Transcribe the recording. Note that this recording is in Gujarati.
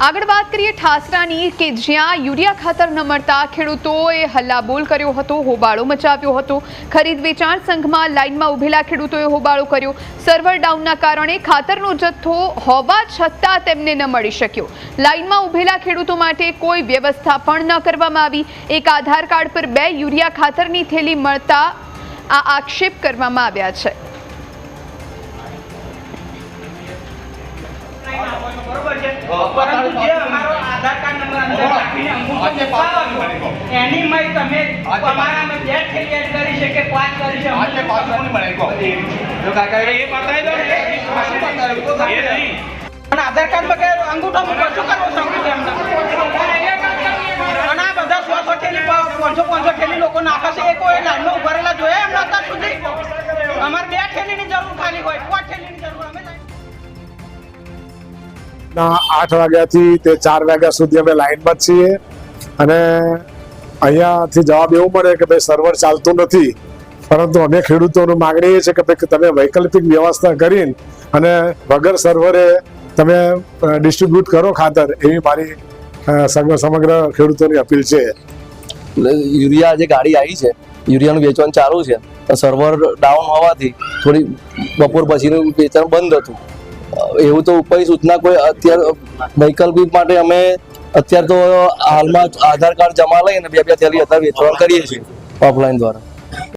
આગળ વાત કરીએ ઠાસરાની કે જ્યાં યુરિયા ખાતર ન મળતા ખેડૂતોએ હલ્લાબોલ કર્યો હતો, હોબાળો મચાવ્યો હતો। ખરીદ વેચાણ સંઘમાં લાઇનમાં ઉભેલા ખેડૂતોએ હોબાળો કર્યો। સર્વર ડાઉનના કારણે ખાતરનો જથ્થો હોવા છતાં તેમને ન મળી શક્યો। લાઇનમાં ઉભેલા ખેડૂતો માટે કોઈ વ્યવસ્થા પણ ન કરવામાં આવી। એક આધાર કાર્ડ પર 2 યુરિયા ખાતરની થેલી મળતા આ આક્ષેપ કરવામાં આવ્યા છે। परंतु जे हमारो आधार कार्ड नंबर अंदर રાખીને અંગૂઠો મુકાવો એની મય તમે તમારા મે 2 થેલી એડ કરી છે કે 5 કરી છે આજે 5 કોની મળે કો જો કાકા એ બતાવી દો ને એ નહીં અને આધાર કાર્ડ પર અંગૂઠો મૂકો શું કરવો સંગીત એમને અને બધા 100 થેલી 500 થેલી લોકો નાખે છે એ કોઈ લાઈનમાં ઉભરેલા જોયા એમના અત્યાર સુધી અમાર 2 થેલીની જરૂર ખાલી હોય 5 થેલીની જરૂર અમે 8 વાગ્યાથી તે 4 વાગ્યા સુધી અમે લાઈનમાં જ છીએ અને અહીંયાથી જવાબ એવું મળે કે ભાઈ સર્વર ચાલતું નથી, પરંતુ અમે ખેડૂતોનું માગણી એ છે કે ભાઈ તમે વૈકલ્પિક વ્યવસ્થા કરીને અને વગર સર્વરે તમે ડિસ્ટ્રીબ્યુટ કરો ખાતર, એવી મારી સમગ્ર ખેડૂતોની અપીલ છે। યુરિયા જે ગાડી આવી છે, યુરિયાનું વેચાણ ચાલુ છે, સર્વર ડાઉન હોવાથી થોડી બપોર પછીનું વેચાણ બંધ હતું। એવું તો ઉપર સૂચના કોઈ અત્યારે વૈકલ્પિક માટે અમે અત્યારે તો હાલમાં આધાર કાર્ડ જમા લઈને 2 થેલી અત્યારે વેચાણ કરીએ છીએ ઓફલાઈન દ્વારા।